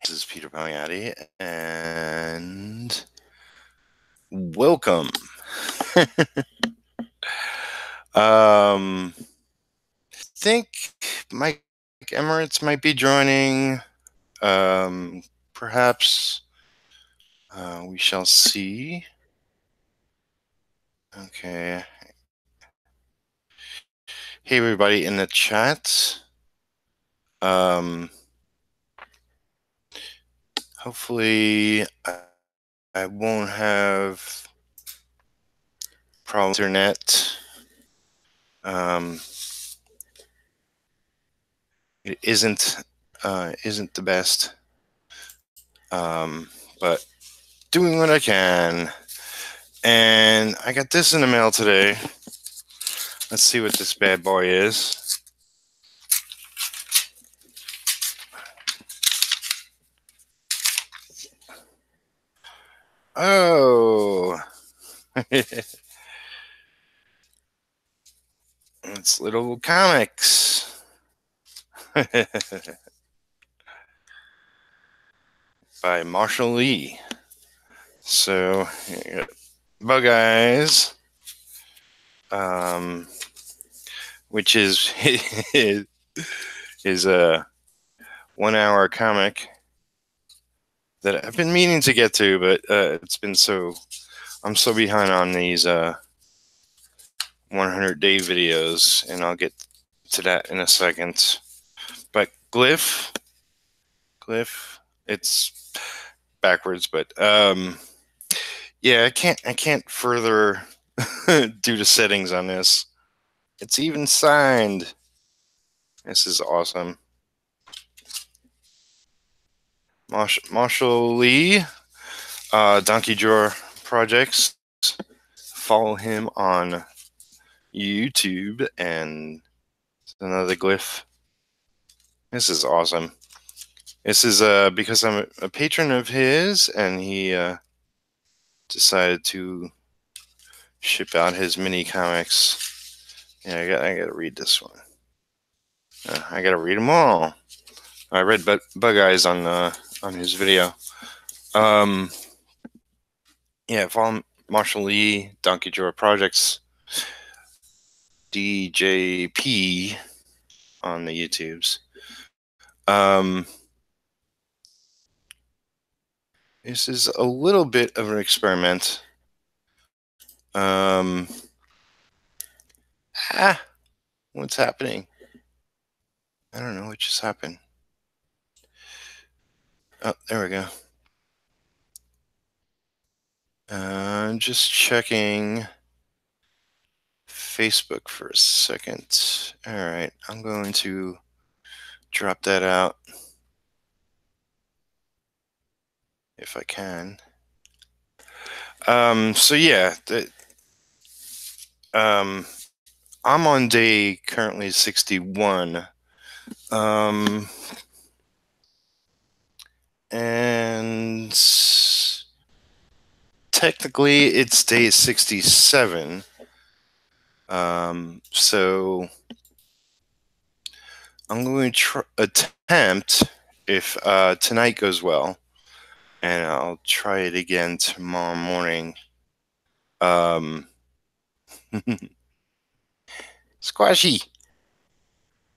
This is Peter Pagliatti, and welcome. I think Mike Emirates might be joining. Perhaps we shall see. Okay. Hey, everybody in the chat. Hopefully, I won't have problems with internet. It isn't the best, but doing what I can. And I got this in the mail today. Let's see what this bad boy is. Oh, it's little comics. By Marshall Lee. So, Bug Eyes, which is a 1 hour comic that I've been meaning to get to, but it's been I'm so behind on these 100-day videos, and I'll get to that in a second. But Glyph, it's backwards, but yeah, I can't further do the settings on this. It's even signed. This is awesome. Marshall Lee, Donkey Drawer Projects. Follow him on YouTube, and another Glyph. This is awesome. This is because I'm a patron of his, and he decided to ship out his mini comics. Yeah, I gotta read this one. I gotta read them all. I read Bug Eyes on his video. Yeah, follow Marshall Lee, Donkey Drawer Projects, DJP on the YouTubes. This is a little bit of an experiment. What's happening? I don't know what just happened. Oh, there we go. I'm just checking Facebook for a second. All right, I'm going to drop that out if I can. So yeah, I'm on day currently 61. And technically it's day 67. So I'm going to attempt, if tonight goes well, and I'll try it again tomorrow morning. Squashy.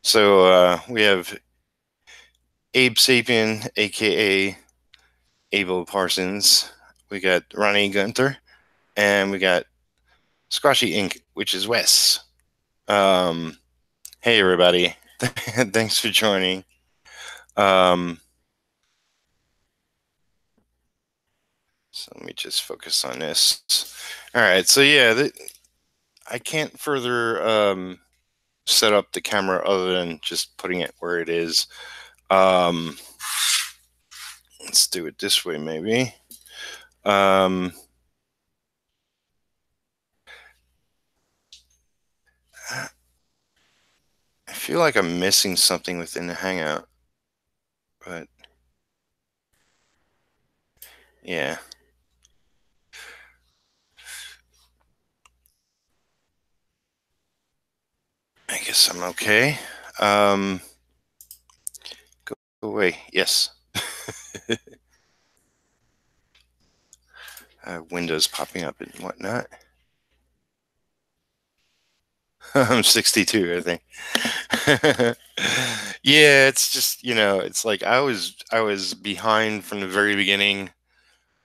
So we have Abe Sapien, aka Abel Parsons. We got Ronnie Gunther, and we got Squashy Inc., which is Wes. Hey everybody, thanks for joining. So let me just focus on this. All right, so yeah, I can't further set up the camera other than just putting it where it is. Let's do it this way, maybe. I feel like I'm missing something within the Hangout, but yeah. I guess I'm okay. Go away. Yes. Windows popping up and whatnot. I'm 62, I think. Yeah, it's just, it's like I was behind from the very beginning.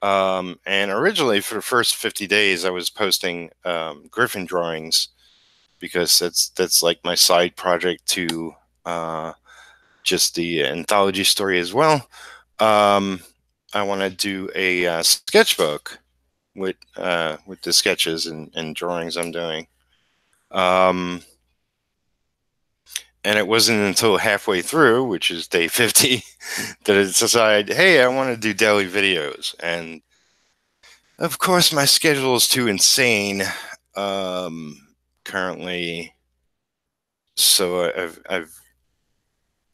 And originally for the first 50 days I was posting griffin drawings because that's like my side project to just the anthology story as well. Um, I want to do a sketchbook with the sketches and drawings I'm doing. Um, and it wasn't until halfway through, which is day 50, that I decided, hey, I want to do daily videos. And of course, my schedule is too insane currently, so I've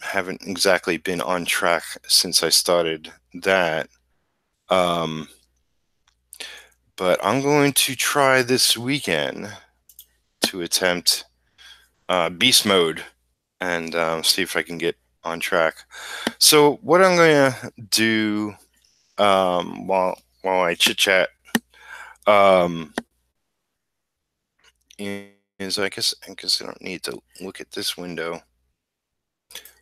haven't exactly been on track since I started that. Um, but I'm going to try this weekend to attempt beast mode and see if I can get on track. So what I'm going to do while I chit chat um, is I guess I don't need to look at this window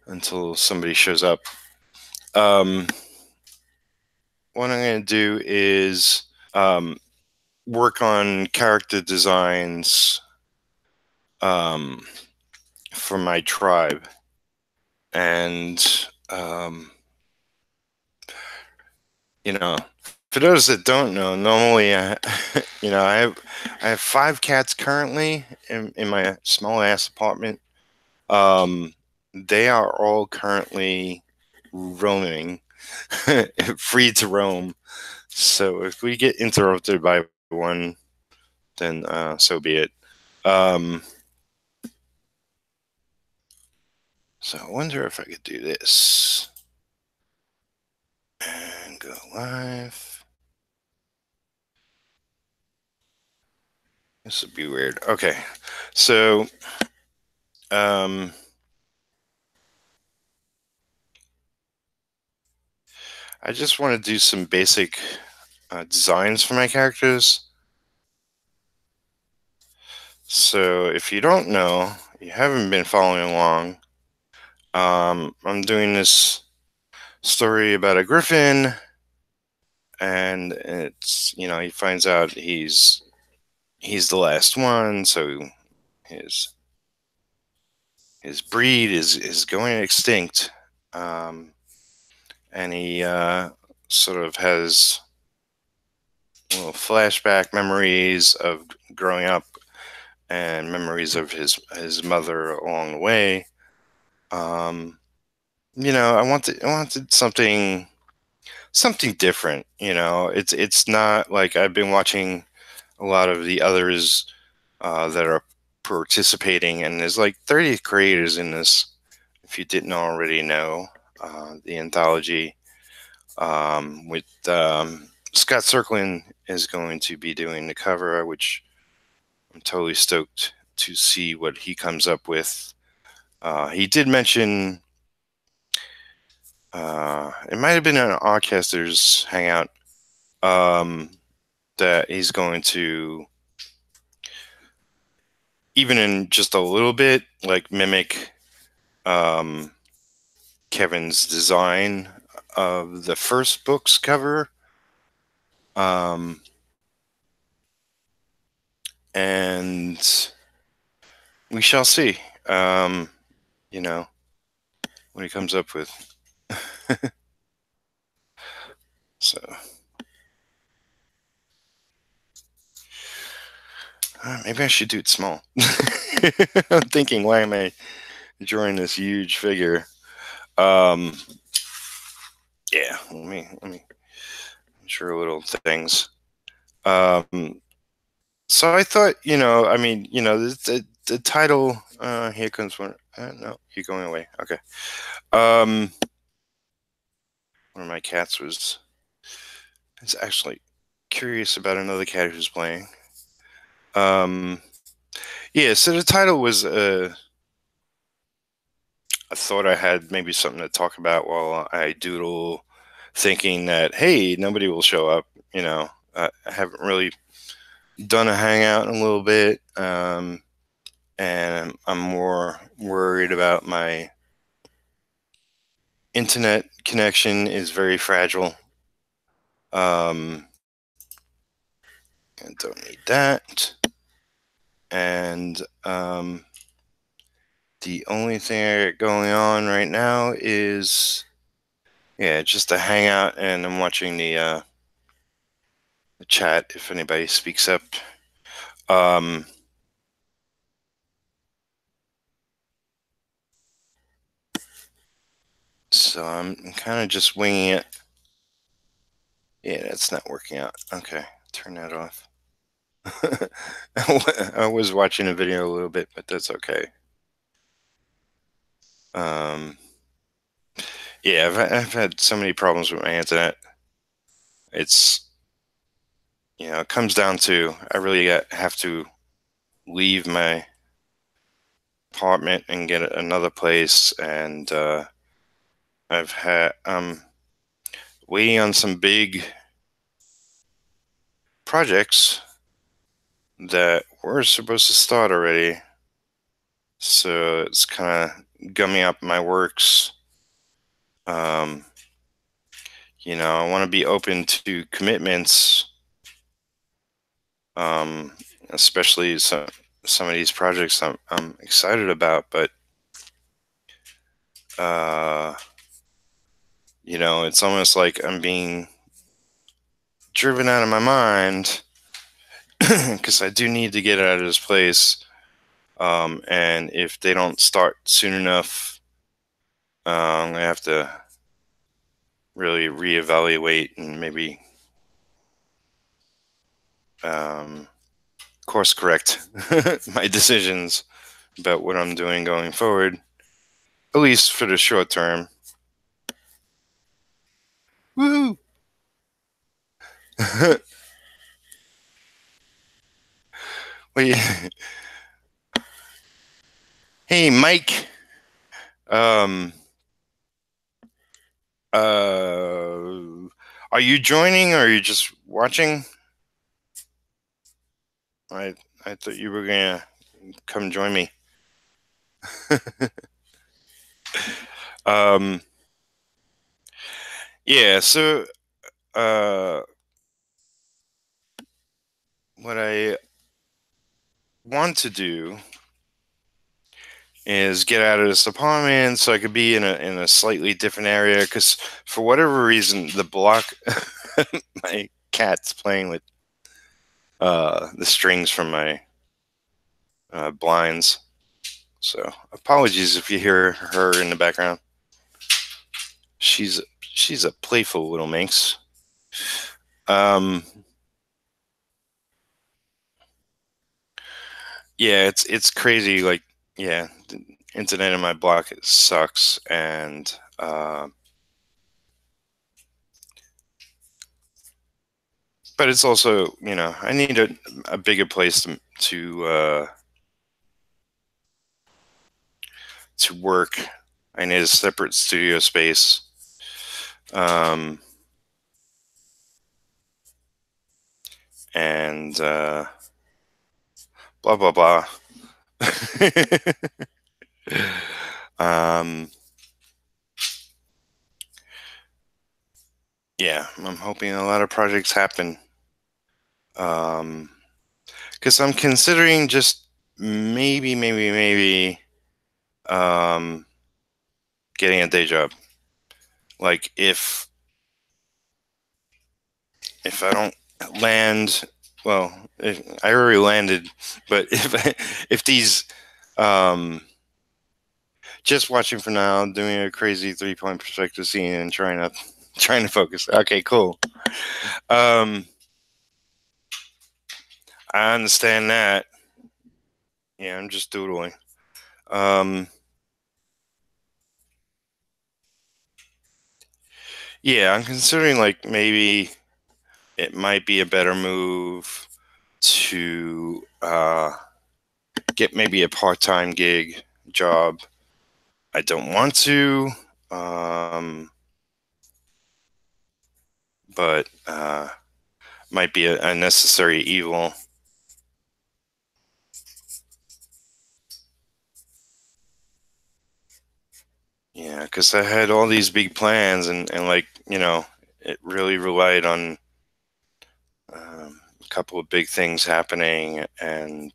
until somebody shows up. What I'm going to do is work on character designs for my tribe. And, for those that don't know, normally, I have 5 cats currently in my small ass apartment. They are all currently roaming, free to roam. So if we get interrupted by one, then so be it. So I wonder if I could do this and go live. This would be weird. Okay, so I just want to do some basic designs for my characters. So if you don't know, you haven't been following along, I'm doing this story about a griffin, and it's, he finds out he's the last one, so his breed is going extinct, and he sort of has little flashback memories of growing up and memories of his mother along the way. I wanted something different. It's not like I've been watching a lot of the others that are participating, and there's like 30 creators in this. If you didn't already know, the anthology with Scott Circlin is going to be doing the cover, which I'm totally stoked to see what he comes up with. He did mention it might have been an Artcasters hangout that he's going to, even in just a little bit, like mimic Kevin's design of the first book's cover. And we shall see, what he comes up with. So, maybe I should do it small. I'm thinking, why am I drawing this huge figure? Yeah, let me draw little things. So I thought, the title, here comes one. No, you're going away. Okay. One of my cats was actually curious about another cat who's playing. Yeah, so the title was, I thought I had maybe something to talk about while I doodle thinking that, hey, nobody will show up. I haven't really done a hangout in a little bit, and I'm more worried about my internet connection is very fragile. I don't need that. And the only thing I got going on right now is, just a hangout, and I'm watching the chat if anybody speaks up. So I'm kind of just winging it. Yeah, that's not working out. Okay, turn that off. I was watching a video a little bit, but that's okay. Yeah, I've had so many problems with my internet. It's, it comes down to I really have to leave my apartment and get another place, and I'm waiting on some big projects that were supposed to start already. So it's kind of gumming up my works. I want to be open to commitments, especially some of these projects I'm excited about, but it's almost like I'm being driven out of my mind because I do need to get out of this place. And if they don't start soon enough, I'm gonna have to really reevaluate and maybe course correct my decisions about what I'm doing going forward, at least for the short term. Woo! Wait. Hey, Mike. Um. Are you joining or are you just watching? I thought you were gonna come join me. um. Yeah. So, what I want to do is get out of this apartment so I could be in a slightly different area, because for whatever reason the block my cat's playing with the strings from my blinds, so apologies if you hear her in the background. She's a playful little minx. Yeah, it's crazy. Like, yeah, the internet in my block sucks, and but it's also, I need a bigger place to work. I need a separate studio space. And blah blah blah. Yeah, I'm hoping a lot of projects happen. Because I'm considering just maybe getting a day job. Like, if I don't land, well, I already landed, but if these just watching for now, doing a crazy 3-point perspective scene and trying to focus. Okay, cool. I understand that. Yeah, I'm just doodling. Yeah, I'm considering, like, maybe it might be a better move to get maybe a part-time gig job. I don't want to. but might be a necessary evil. Yeah, because I had all these big plans, and like, it really relied on a couple of big things happening, and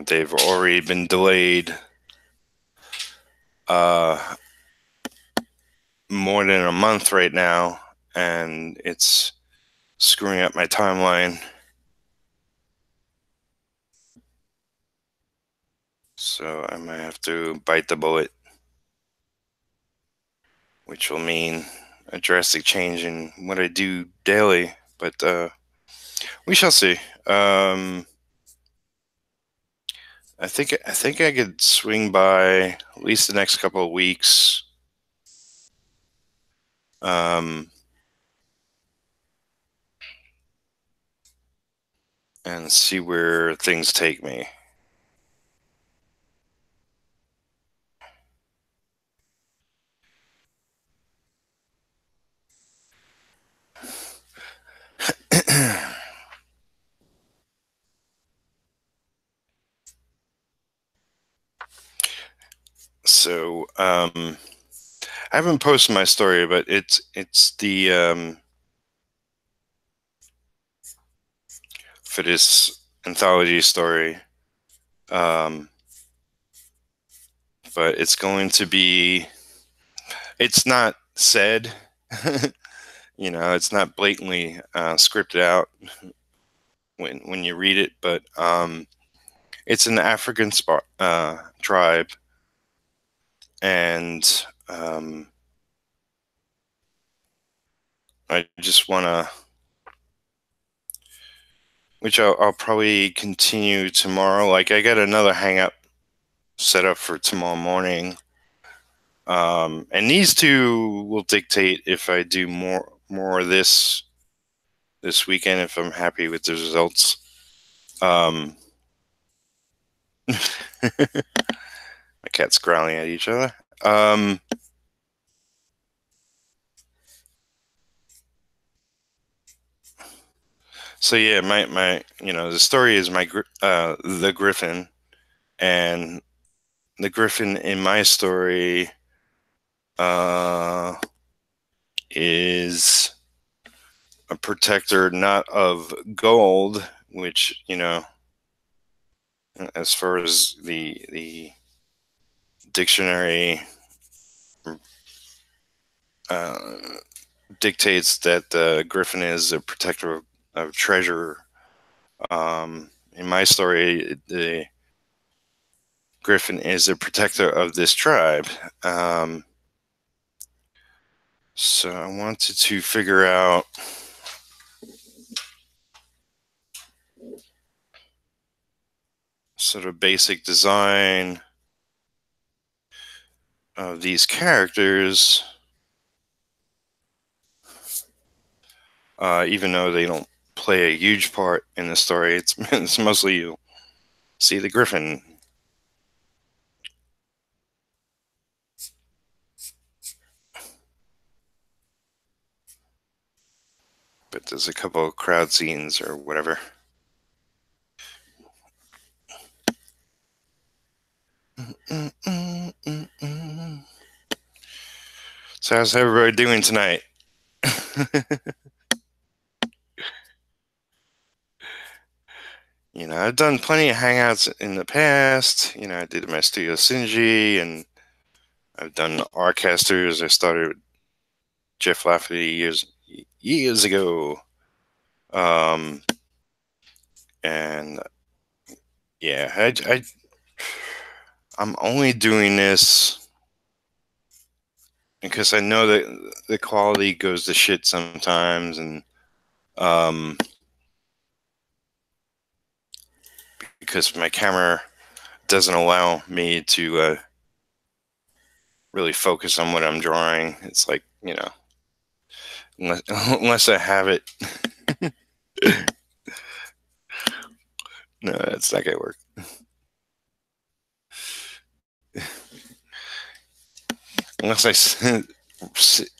they've already been delayed more than a month right now, and it's screwing up my timeline. So I might have to bite the bullet, which will mean a drastic change in what I do daily. But we shall see. I think I could swing by at least the next couple of weeks. And see where things take me. So I haven't posted my story, but it's the for this anthology story. But it's going to be. It's not said. It's not blatantly scripted out when you read it, but it's an African tribe, and I just want to, which I'll probably continue tomorrow. Like, I got another hang up set up for tomorrow morning, and these two will dictate if I do more of this weekend, if I'm happy with the results. My cat's growling at each other. So yeah, my the story is the griffin, and the griffin in my story is a protector not of gold, which as far as the dictionary dictates that the griffin is a protector of treasure. In my story, the griffin is a protector of this tribe. So I wanted to figure out sort of basic design of these characters, even though they don't play a huge part in the story. It's mostly you see the griffin. But there's a couple of crowd scenes or whatever. So how's everybody doing tonight? I've done plenty of hangouts in the past. I did my Studio Synergy, and I've done Artcasters. I started with Jeff Lafferty years ago. And yeah, I'm only doing this because I know that the quality goes to shit sometimes, and because my camera doesn't allow me to really focus on what I'm drawing. It's like, unless I have it. No, it's not gonna work. Unless I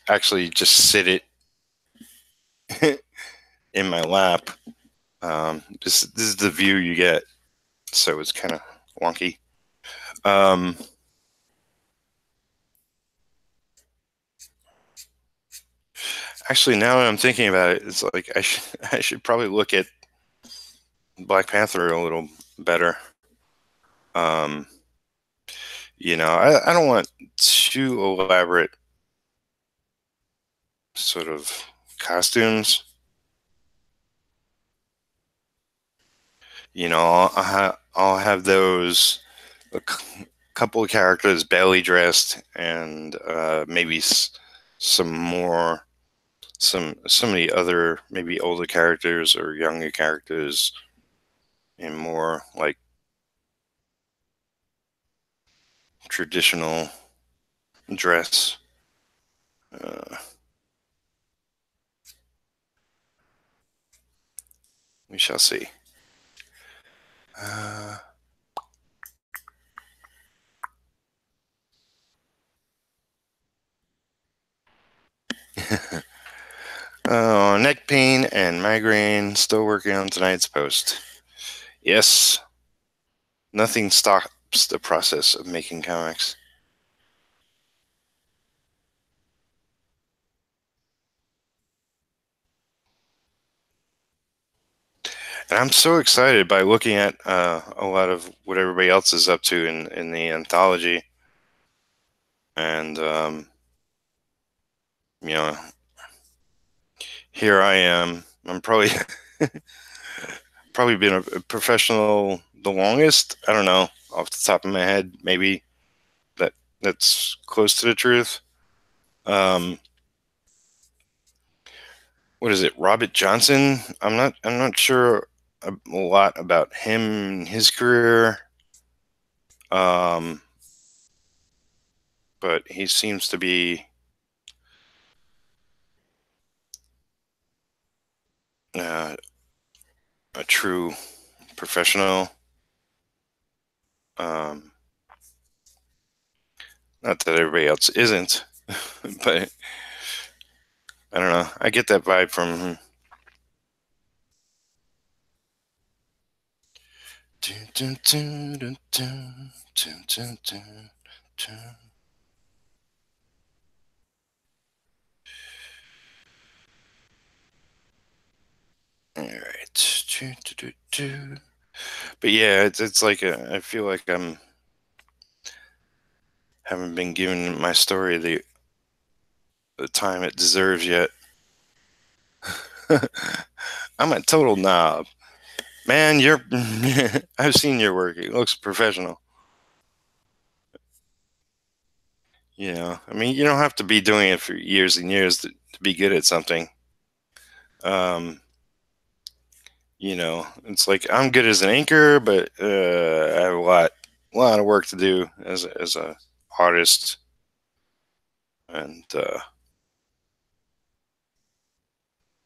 actually just sit it in my lap. This is the view you get, so it's kind of wonky. Actually, now that I'm thinking about it, it's like I should probably look at Black Panther a little better. Um, I don't want too elaborate sort of costumes. I'll have those couple of characters belly dressed, and maybe some more some of the other maybe older characters or younger characters in more like traditional dress. Uh, we shall see. Uh, neck pain and migraine. Still working on tonight's post. Yes, nothing stops the process of making comics. And I'm so excited by looking at a lot of what everybody else is up to in the anthology. And, here I am. I'm probably been a professional the longest. I don't know, off the top of my head, maybe that's close to the truth. What is it, Robert Johnson? I'm not sure a lot about him, his career. But he seems to be a true professional. Not that everybody else isn't, but I don't know. I get that vibe from him. All right. But yeah, it's like I feel like I'm haven't been given my story the time it deserves yet. I'm a total knob. Man, I've seen your work. It looks professional. I mean, you don't have to be doing it for years and years to be good at something. It's like I'm good as an anchor, but I have a lot of work to do as a artist and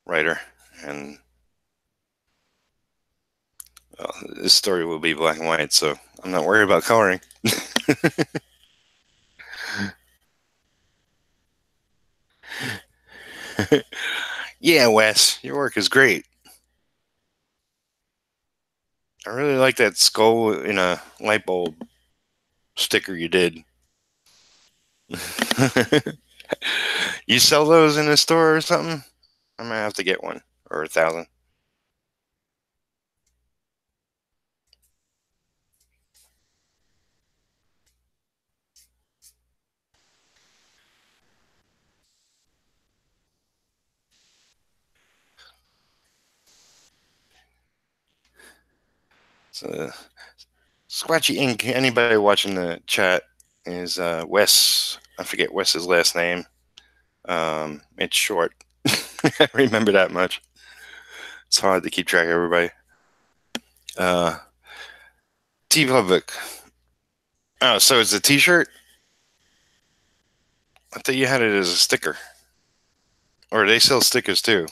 writer. And this story will be black and white, so I'm not worried about coloring. Yeah, Wes, your work is great. I really like that skull in a light bulb sticker you did. You sell those in a store or something? I might have to get one or 1,000. So, Scratchy Ink. Anybody watching the chat is Wes. I forget Wes's last name. It's short. I remember that much. It's hard to keep track of everybody. TeePublic. Oh, so it's a T-shirt. I thought you had it as a sticker. Or they sell stickers too.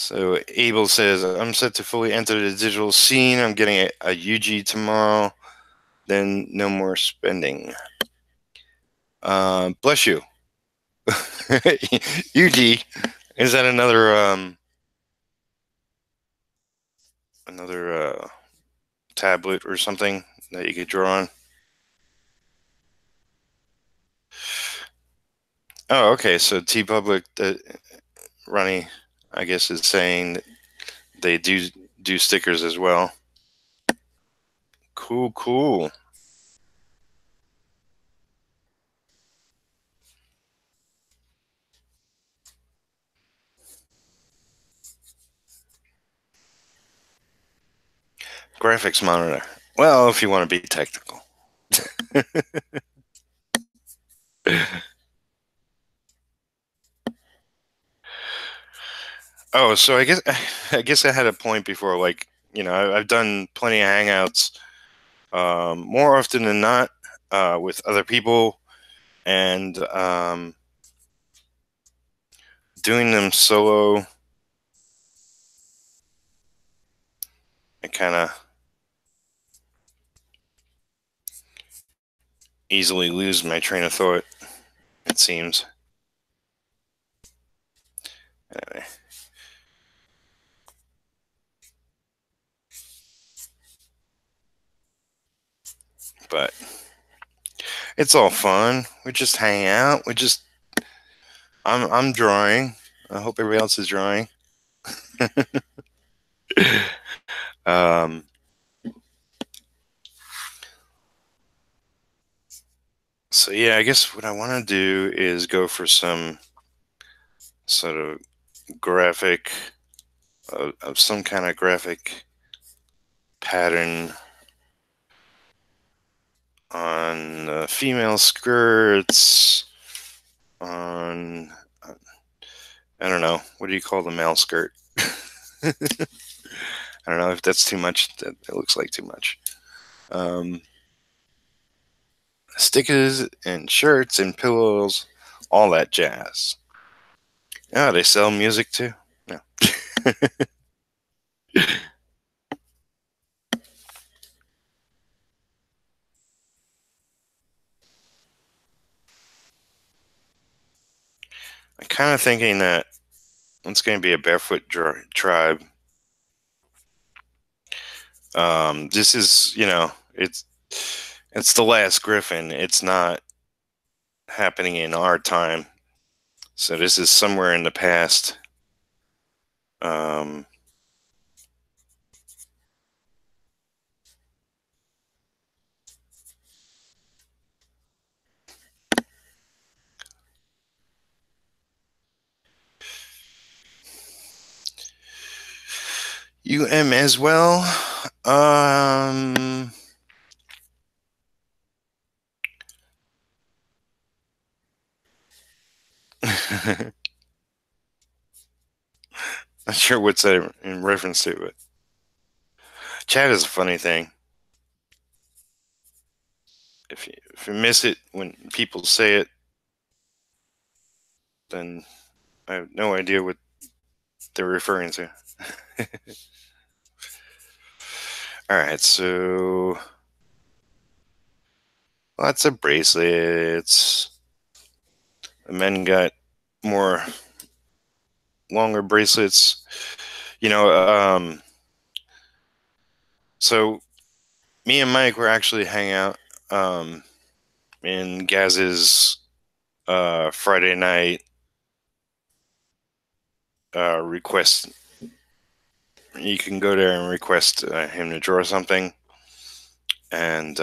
So Abel says, I'm set to fully enter the digital scene. I'm getting a UG tomorrow. Then no more spending. Bless you. UG. Is that another tablet or something that you could draw on? Oh, okay. So TeePublic, Ronnie, I guess, is saying they do stickers as well. Cool, cool. Graphics monitor. Well, if you want to be technical. Oh, so I guess I had a point before. Like, I've done plenty of hangouts, more often than not, with other people, and doing them solo. I kind of easily lose my train of thought, it seems. Anyway. But it's all fun. We just hang out. I'm drawing. I hope everybody else is drawing. um, so yeah, I guess what I want to do is go for some sort of graphic, of some kind of graphic pattern on female skirts, on, I don't know, what do you call the male skirt? I don't know if that's too much. That looks like too much. Stickers and shirts and pillows, all that jazz. Oh, they sell music too? No. I'm kind of thinking that it's going to be a barefoot tribe. This is, it's the last Griffin. It's not happening in our time. So this is somewhere in the past. Um, as well. Not sure what's that in reference to, but chat is a funny thing. If you miss it when people say it, then I have no idea what they're referring to. All right, so lots of bracelets. The men got more longer bracelets. So me and Mike were actually hanging out in Gaz's Friday night request. You can go there and request him to draw something, and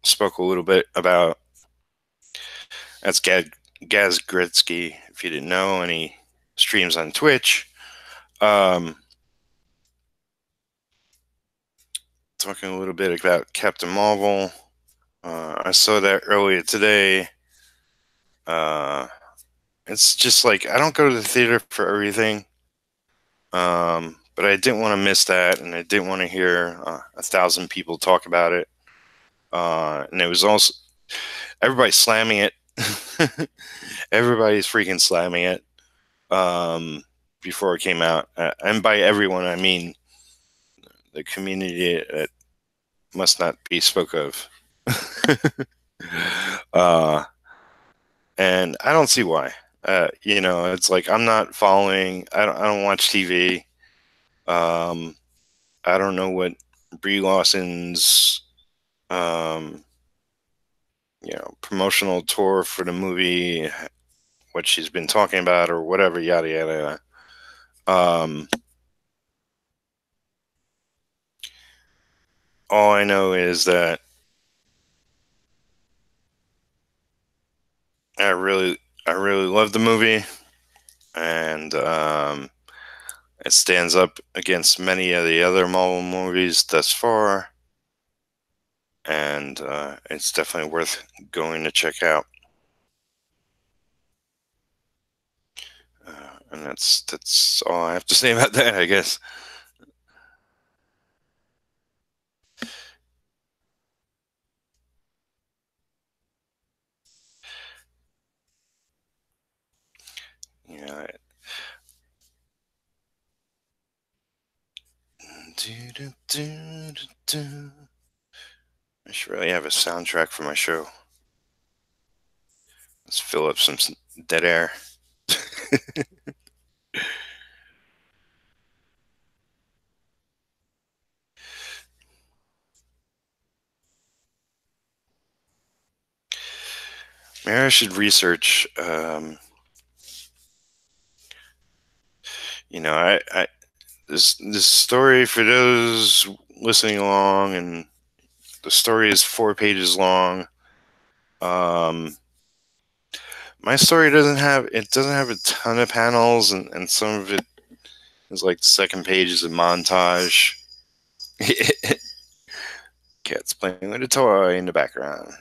spoke a little bit about, that's Gaz Gritsky, if you didn't know, and he streams on Twitch. Talking a little bit about Captain Marvel. I saw that earlier today. It's just like, I don't go to the theater for everything. But I didn't want to miss that, and I didn't want to hear 1,000 people talk about it. And it was also everybody slamming it. Everybody's freaking slamming it. before it came out. And by everyone, I mean the community that must not be spoke of. uh, and I don't see why. It's like I'm not following. I don't watch TV. Um, I don't know what Brie Larson's um, promotional tour for the movie, what she's been talking about, or whatever, yada yada. Um, all I know is that I really, I really love the movie, and it stands up against many of the other Marvel movies thus far, and it's definitely worth going to check out. And that's all I have to say about that, I guess. Yeah. I should really have a soundtrack for my show. Let's fill up some dead air. Maybe I should research. I this story for those listening along, and the story is 4 pages long. Um, my story doesn't have a ton of panels, and some of it is like the second page is a montage. Cat's playing with a toy in the background.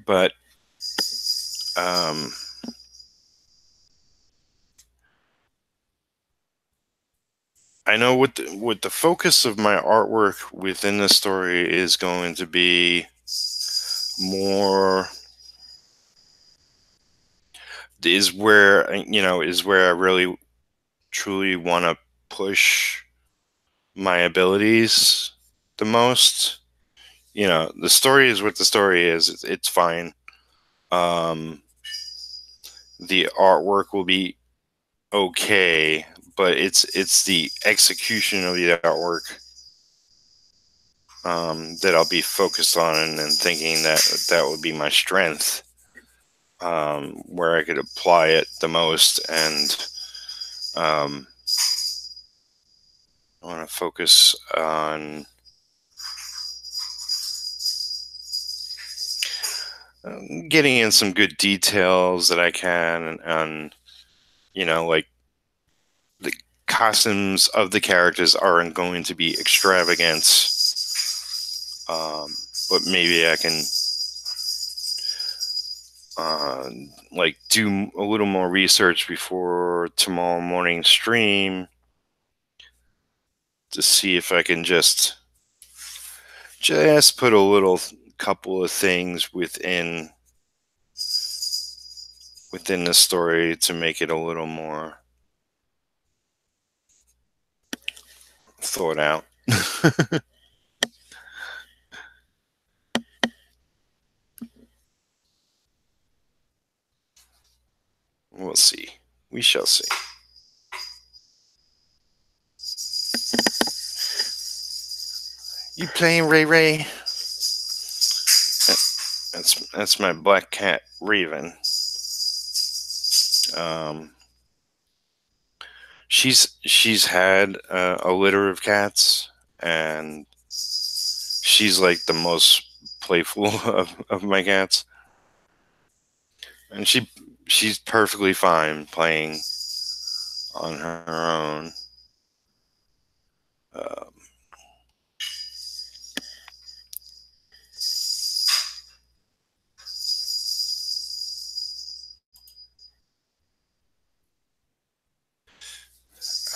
But um, I know what the focus of my artwork within the story is going to be more is where I really truly want to push my abilities the most. The story is what the story is. It's fine. Um, the artwork will be okay, but it's the execution of the artwork that I'll be focused on, and thinking that would be my strength, where I could apply it the most. And um, I want to focus on getting in some good details that I can, and like the costumes of the characters aren't going to be extravagant, but maybe I can like do a little more research before tomorrow morning stream to see if I can just put a little couple of things within the story to make it a little more thought out. We'll see. We shall see. You playing Ray Ray? That's my black cat Raven. She's had a litter of cats, and she's like the most playful of my cats, and she's perfectly fine playing on her own. Um,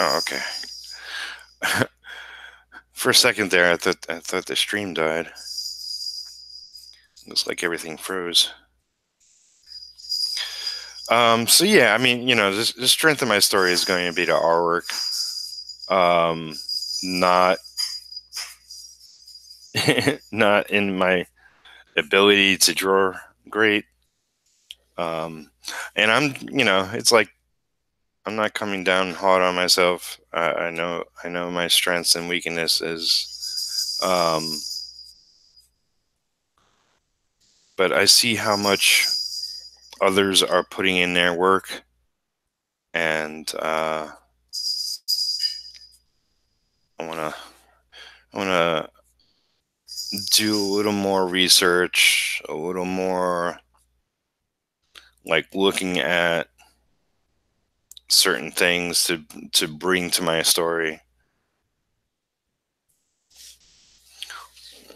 oh, okay. For a second there, I thought the stream died. Looks like everything froze. So yeah, I mean, the strength of my story is going to be the artwork. Not not in my ability to draw great. And it's like I'm not coming down hard on myself. I know my strengths and weaknesses. But I see how much others are putting in their work, and I wanna do a little more research, a little more like looking at certain things to bring to my story.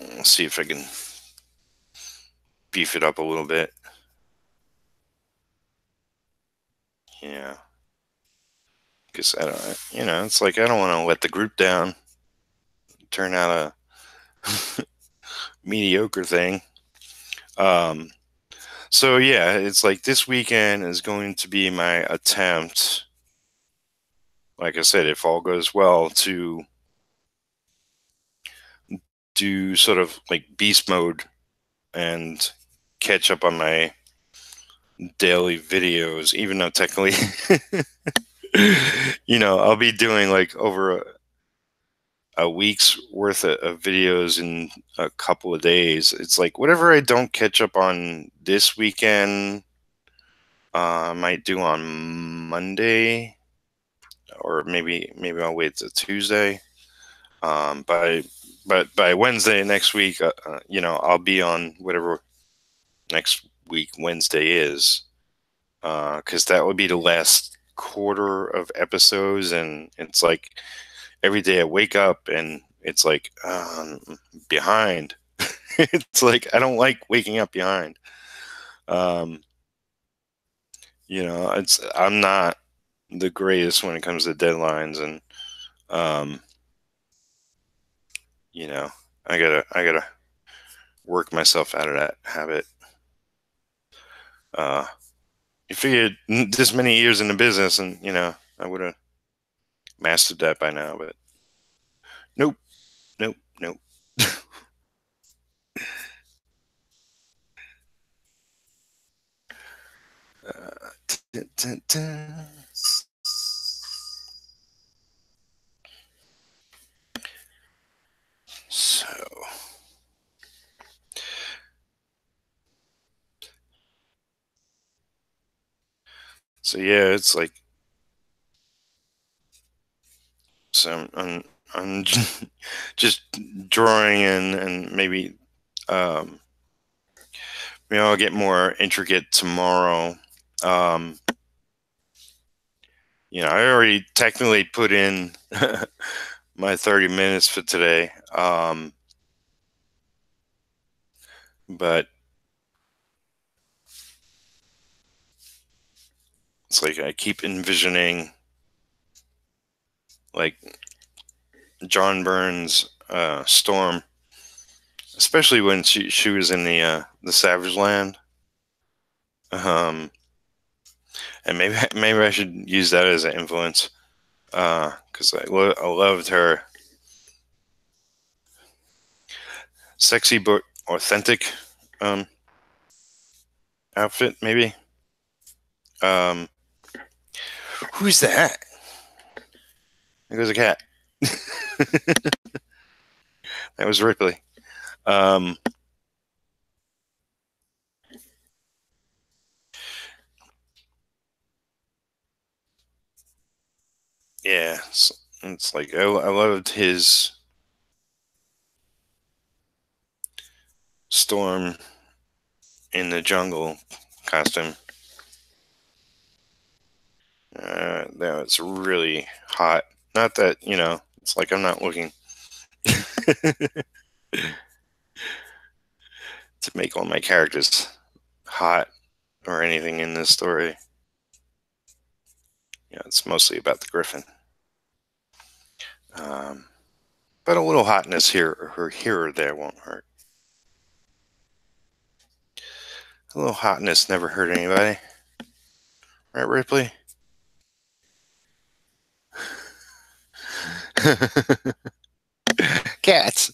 Let's see if I can beef it up a little bit. Yeah, because I don't, it's like I don't want to let the group down, turn out a mediocre thing. Um, so yeah, it's like this weekend is going to be my attempt. Like I said, if all goes well, to do sort of like beast mode and catch up on my daily videos, even though technically, I'll be doing like over a week's worth of videos in a couple of days. It's like whatever I don't catch up on this weekend, I might do on Monday, or maybe I'll wait till Tuesday. By Wednesday next week, I'll be on whatever next week Wednesday is, because that would be the last quarter of episodes, and it's like every day I wake up and it's like behind. It's like I don't like waking up behind. Um, I'm not the greatest when it comes to deadlines, and um, you know, I gotta work myself out of that habit. Uh, you figured this many years in the business, and I would have mastered that by now, but nope, nope, nope. Dun, dun, dun. So, yeah, it's like I'm just drawing and maybe um, I'll get more intricate tomorrow. Um, I already technically put in my 30 minutes for today. But it's like I keep envisioning like John Burns' Storm, especially when she was in the Savage Land. Um, and maybe I should use that as an influence, because I loved her sexy but authentic um, outfit. Maybe. Um, who's that? There goes a cat. That was Ripley. Um, yeah, it's like I loved his Storm in the jungle costume. That was really hot. Not that, it's like I'm not looking to make all my characters hot or anything in this story. It's mostly about the griffin. Um, but a little hotness here or there won't hurt. A little hotness never hurt anybody. Right, Ripley? Cats.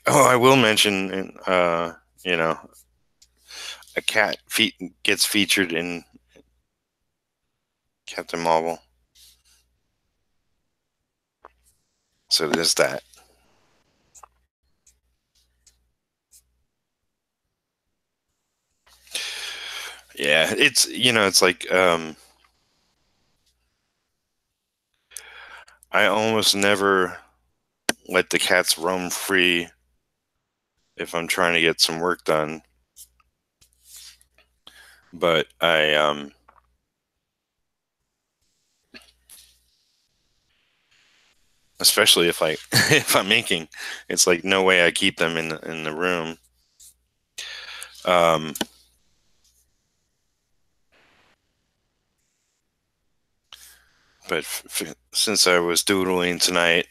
Oh, I will mention, you know, a cat gets featured in Captain Marvel. So there's that. Yeah, it's like I almost never let the cats roam free if I'm trying to get some work done. But especially if I if I'm inking, it's like no way I keep them in the room. Um, but since I was doodling tonight,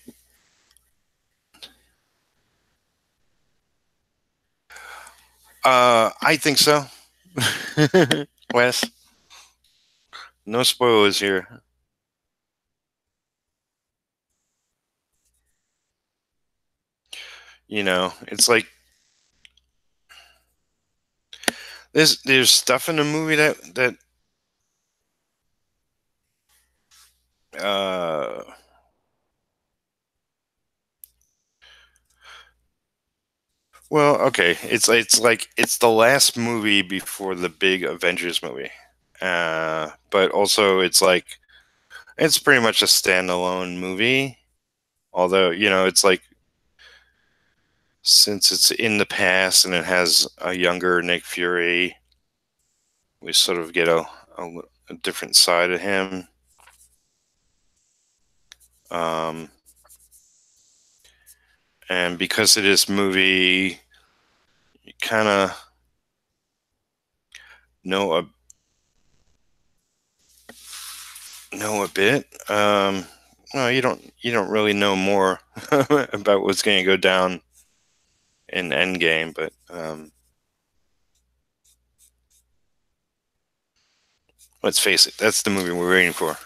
I think so. Wes, no spoilers here. It's like there's stuff in the movie that uh well, okay, it's like it's the last movie before the big Avengers movie. But also it's like it's pretty much a standalone movie. Although, it's like since it's in the past and it has a younger Nick Fury, we sort of get a different side of him. Um, and because of this movie, you kind of know a bit. No, you don't really know more about what's going to go down in Endgame, but let's face it, that's the movie we're waiting for.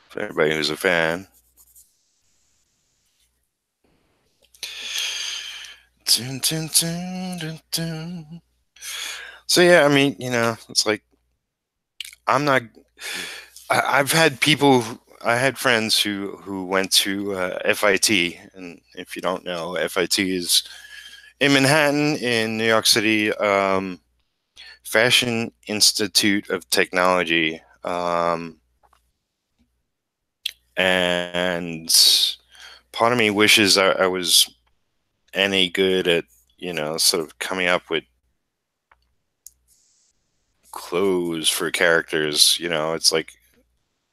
For everybody who's a fan. Dun, dun, dun, dun, dun. So yeah, I mean, it's like I'm not. I've had people. I had friends who went to FIT, and if you don't know, FIT is in Manhattan, in New York City, Fashion Institute of Technology, and part of me wishes I was any good at sort of coming up with clothes for characters. It's like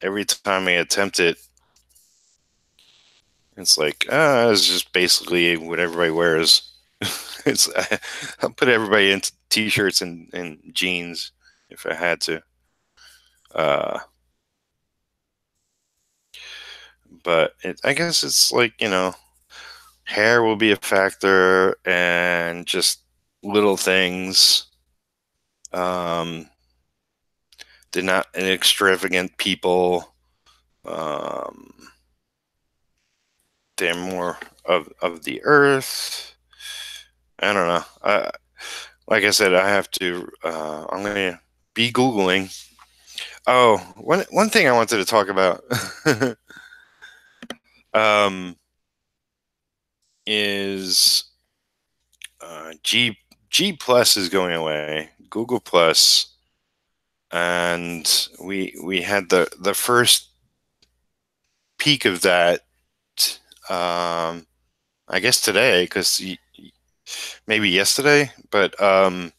every time I attempt it, it's like it's just basically what everybody wears. it's I'll put everybody into t-shirts and jeans if I had to. Uh, but I guess it's like hair will be a factor and just little things. Um, they're not an extravagant people. Um, they're more of the earth. I don't know. Like I said, I have to. I'm gonna be googling. Oh, one thing I wanted to talk about um, is G Plus is going away. Google Plus, and we had the first peak of that. Um, I guess today, because maybe yesterday, but I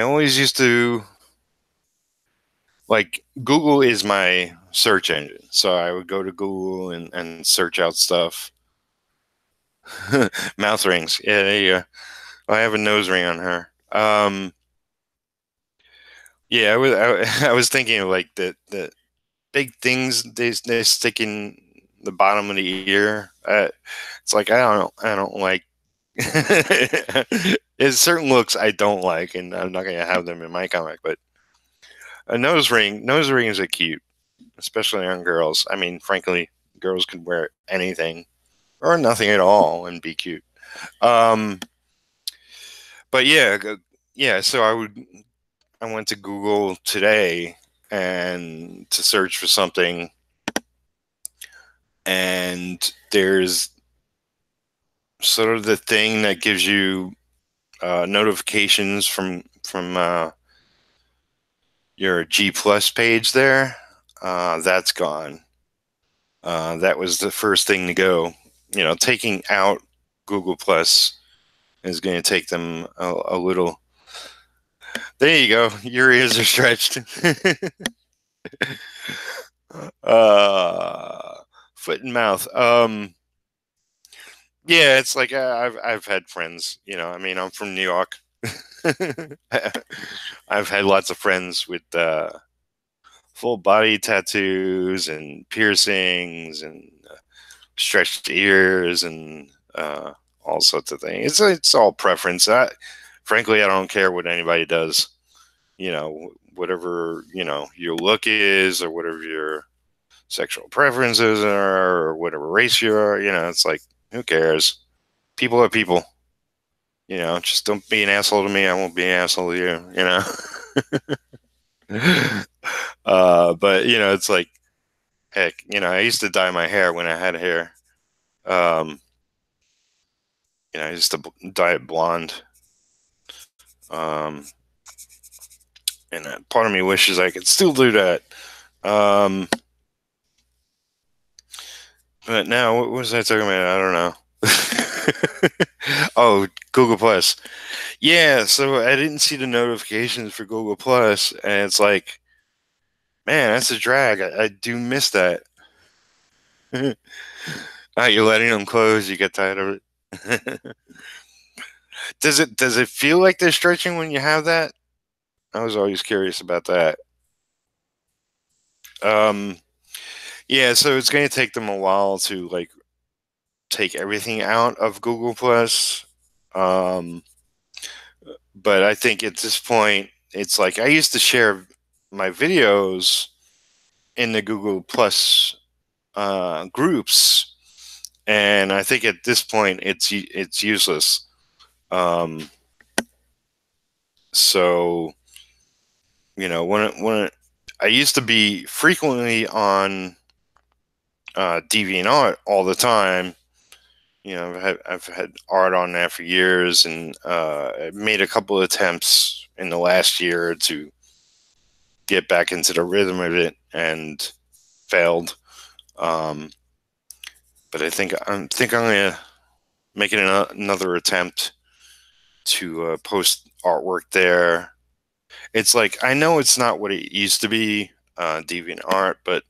always used to like Google is my search engine, so I would go to Google and search out stuff. Mouth rings, yeah, there you go. I have a nose ring on her. Yeah, I was thinking of like the big things they stick in the bottom of the ear. It's like I don't like. There's certain looks I don't like, and I'm not going to have them in my comic. But a nose rings are cute, especially on girls. I mean, frankly, girls can wear anything or nothing at all and be cute. Um, but yeah. So I went to Google today and to search for something, and there's sort of the thing that gives you notifications from your G Plus page there. That's gone. That was the first thing to go. You know, taking out Google Plus is going to take them a little. There you go. Your ears are stretched. uh, Foot and mouth. Yeah, it's like I've had friends. You know, I mean, I'm from New York. I've had lots of friends with full body tattoos and piercings and stretched ears and all sorts of things. It's all preference. Frankly, I don't care what anybody does. You know, whatever your look is, or whatever your sexual preferences are, or whatever race you are. You know, it's like, who cares? People are people. You know, just don't be an asshole to me. I won't be an asshole to you. You know. But it's like, heck, I used to dye my hair when I had hair. I used to dye it blonde. And part of me wishes I could still do that. But now, what was I talking about? I don't know. Oh, Google Plus. Yeah, so I didn't see the notifications for Google Plus, and it's like, man, that's a drag. I do miss that. You're letting them close. You get tired of it. Does it feel like they're stretching when you have that? I was always curious about that. Yeah, so it's going to take them a while to like take everything out of Google Plus. But I think at this point, it's like I used to share my videos in the Google Plus groups, and I think at this point it's useless. So when I used to be frequently on DeviantArt all the time. I've had art on there for years, and I made a couple of attempts in the last year to get back into the rhythm of it and failed. But I think I'm gonna make it another attempt to post artwork there. It's like, I know it's not what it used to be, DeviantArt, but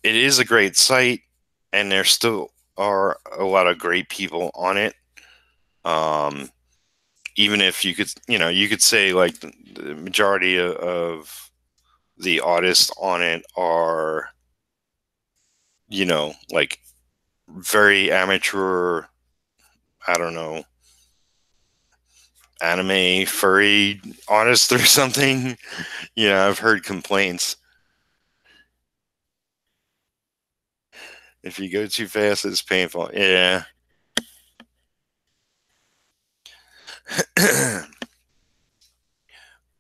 it is a great site, and there still are a lot of great people on it. Even if you could say like the majority of the artists on it are, like very amateur, I don't know, anime furry artists or something. I've heard complaints. If you go too fast, it's painful. Yeah.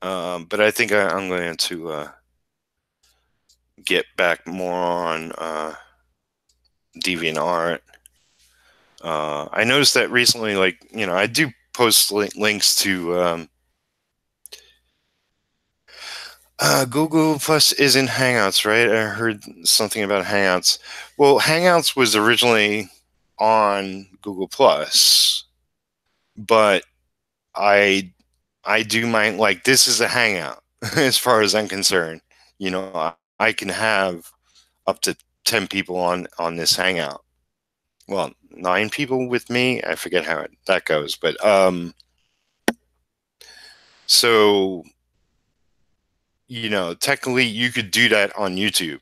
But I think I'm going to get back more on DeviantArt. I noticed that recently, like, I do post links to Google Plus is in Hangouts, right? I heard something about Hangouts. Well, Hangouts was originally on Google Plus, but I do mind, like, this is a Hangout as far as I'm concerned. I can have up to 10 people on this Hangout. Well, 9 people with me. I forget how that goes, but so technically you could do that on YouTube.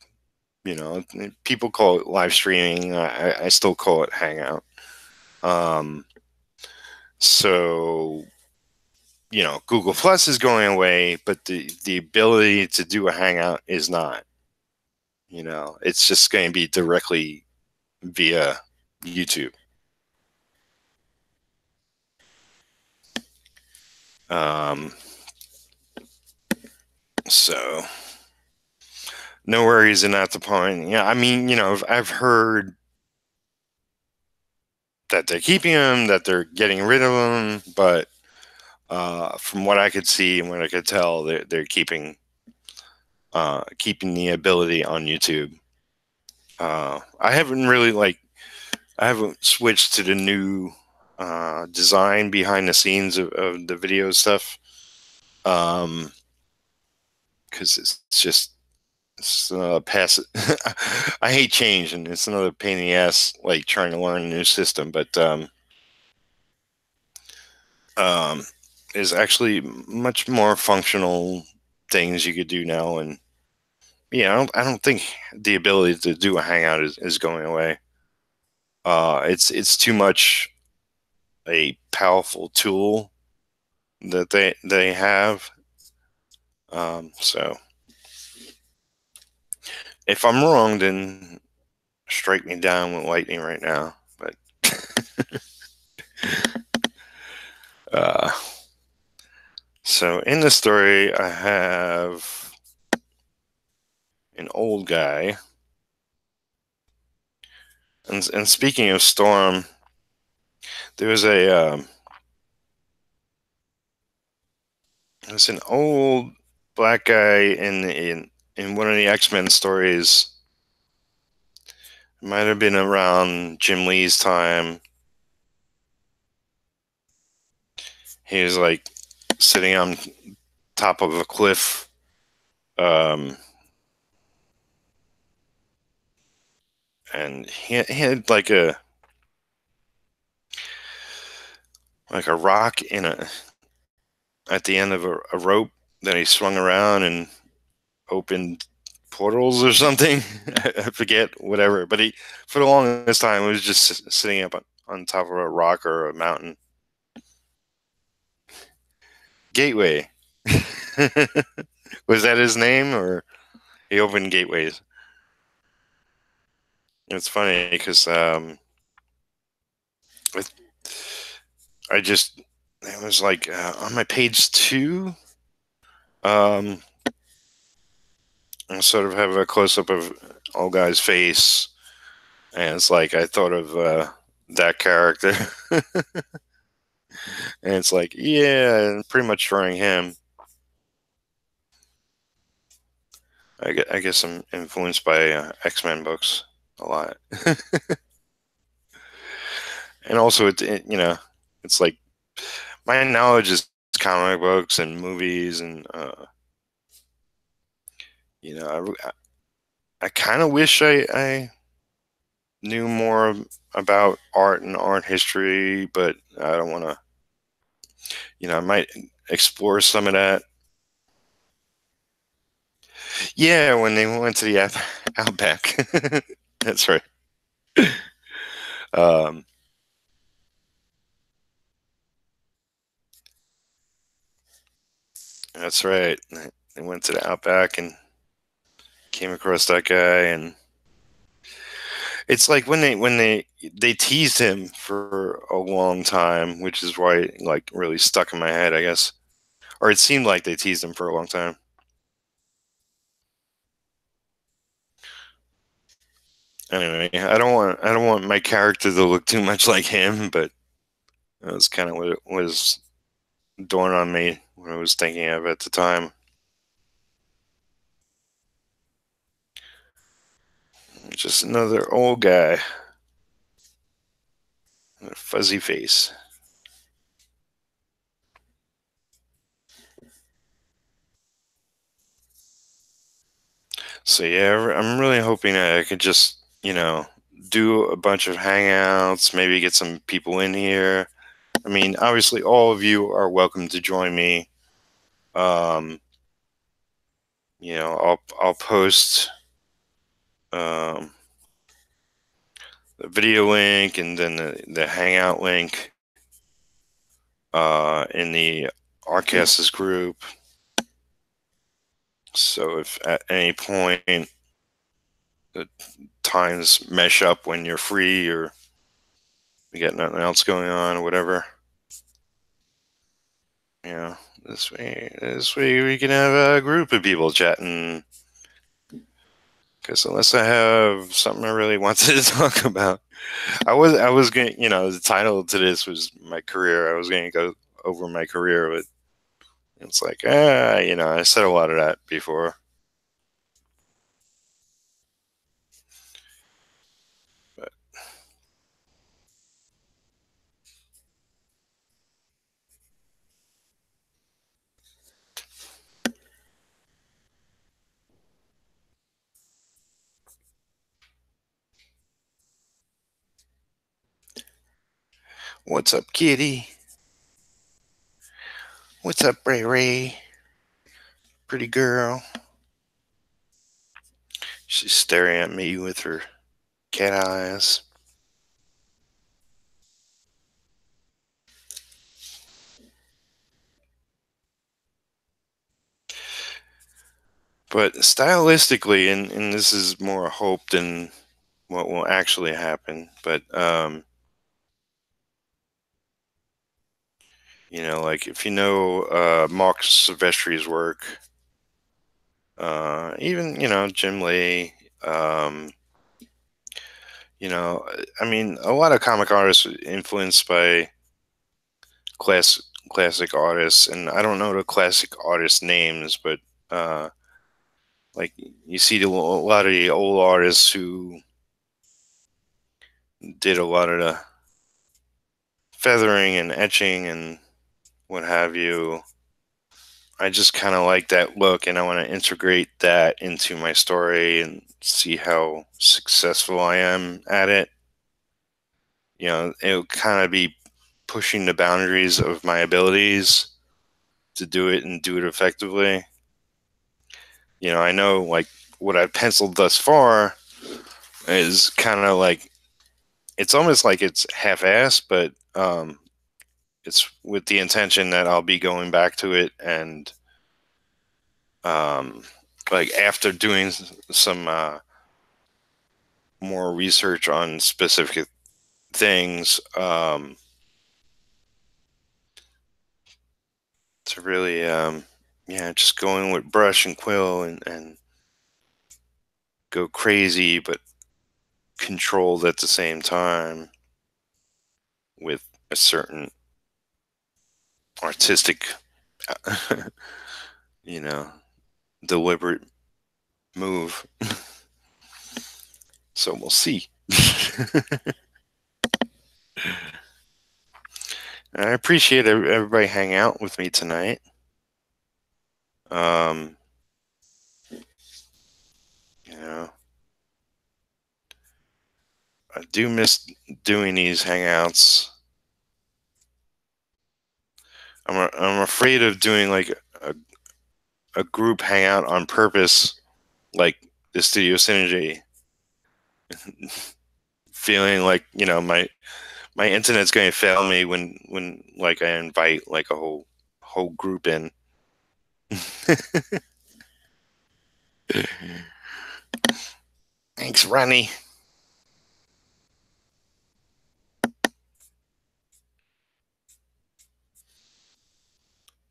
People call it live streaming. I still call it Hangout. So, Google Plus is going away, but the ability to do a Hangout is not. It's just going to be directly via YouTube. So no worries in that department. Yeah, I mean, I've heard that they're keeping them, that they're getting rid of them, but from what I could see and what I could tell, they're keeping the ability on YouTube. I haven't switched to the new design behind the scenes of the video stuff, because it's pass. I hate change, and it's another pain in the ass, like trying to learn a new system. But there's actually much more functional things you could do now, and yeah, I don't think the ability to do a Hangout is going away. It's too much a powerful tool that they have. So if I'm wrong, then strike me down with lightning right now. But so in the story, I have an old guy. And speaking of Storm, there was there's an old black guy in one of the X-Men stories. It might have been around Jim Lee's time. He was like sitting on top of a cliff, and he had like a rock at the end of a rope that he swung around and opened portals or something. I forget, whatever. But he, for the longest time, was just sitting up on top of a rock or a mountain. Gateway. Was that his name, or he opened gateways? It's funny because it was like on my page 2. I sort of have a close up of old guy's face, and it's like I thought of that character, and it's like, yeah, pretty much drawing him. I guess I'm influenced by X-Men books a lot, and also it's like my knowledge is comic books and movies, and I kind of wish I knew more about art and art history, but I don't want to. I might explore some of that. Yeah, when they went to the Outback. That's right. Um, that's right. They went to the Outback and came across that guy, and it's like when they teased him for a long time, which is why it like really stuck in my head, I guess. Or it seemed like they teased him for a long time. Anyway, I don't want my character to look too much like him, but that's kind of what it was dawned on me when I was thinking of it at the time. Just another old guy with a fuzzy face. So yeah, I'm really hoping that I could just, do a bunch of hangouts, maybe get some people in here. I mean, obviously, all of you are welcome to join me. Um, I'll post um, the video link and then the hangout link in the Artcasters group. So if at any point the times mesh up when you're free or you got nothing else going on or whatever, you know, this way we can have a group of people chatting. Because unless I have something I really wanted to talk about, I was going, the title to this was my career. I was going to go over my career, but it's like, I said a lot of that before. But what's up, kitty? What's up, Ray Ray? Pretty girl. She's staring at me with her cat eyes. But stylistically, and this is more hope than what will actually happen, but like if you know Mark Silvestri's work, even Jim Lee, um, I mean, a lot of comic artists are influenced by classic artists, and I don't know the classic artist names, but uh, like you see a lot of the old artists who did a lot of the feathering and etching and what have you. I just kind of like that look, and I want to integrate that into my story and see how successful I am at it. It'll kind of be pushing the boundaries of my abilities to do it and do it effectively. I know like what I've penciled thus far is kind of like it's almost like it's half-assed, but it's with the intention that I'll be going back to it and um, like after doing some more research on specific things to really just going with brush and quill and go crazy but controlled at the same time with a certain artistic you know deliberate move. So we'll see. I appreciate everybody hanging out with me tonight. Um, you know, I do miss doing these hangouts. I'm afraid of doing like a group hangout on purpose, like the Studio Synergy. Feeling like my internet's going to fail me when like I invite like a whole group in. Thanks, Ronnie.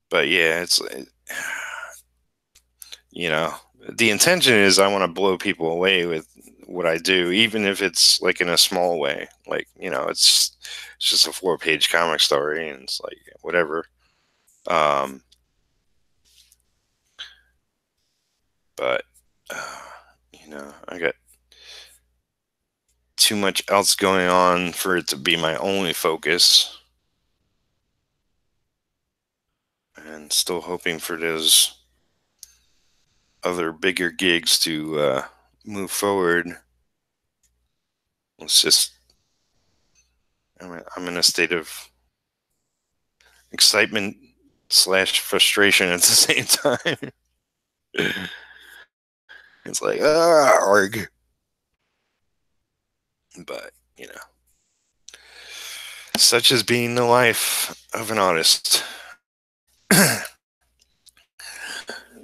But yeah, it's you know the intention is I want to blow people away with what I do, even if it's like in a small way. Like it's just a 4-page comic story, and it's like whatever. Um, but I got too much else going on for it to be my only focus, and still hoping for those other bigger gigs to move forward. It's just I'm in a state of excitement slash frustration at the same time. It's like arg, but Such as being the life of an artist.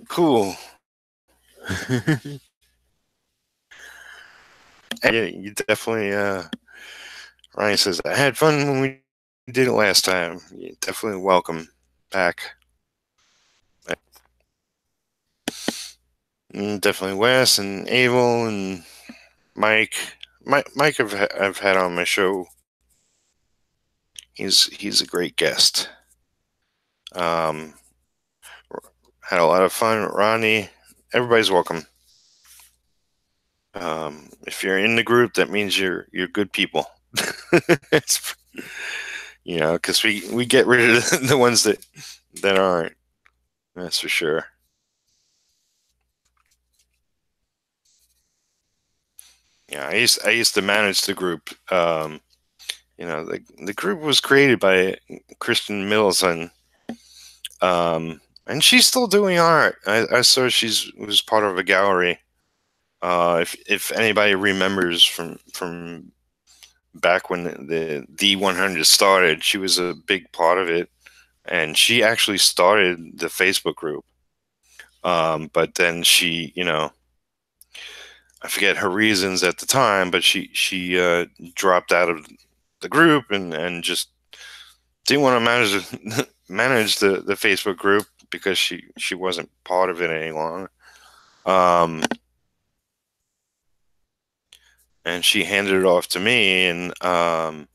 Cool. Yeah, you definitely. Ryan says I had fun when we did it last time. You're definitely welcome back. Definitely Wes and Abel and Mike. Mike, I've had on my show. He's a great guest. Um, had a lot of fun. Ronnie, everybody's welcome. If you're in the group, that means you're good people. It's, because we get rid of the ones that aren't. That's for sure. Yeah, I used to manage the group. The group was created by Kristen Middleton, and she's still doing art. I saw she's was part of a gallery. If anybody remembers from back when the THEE100s started, she was a big part of it, and she actually started the Facebook group. But then she, I forget her reasons at the time, but she dropped out of the group and just didn't want to manage the Facebook group because she wasn't part of it any longer. And she handed it off to me, and I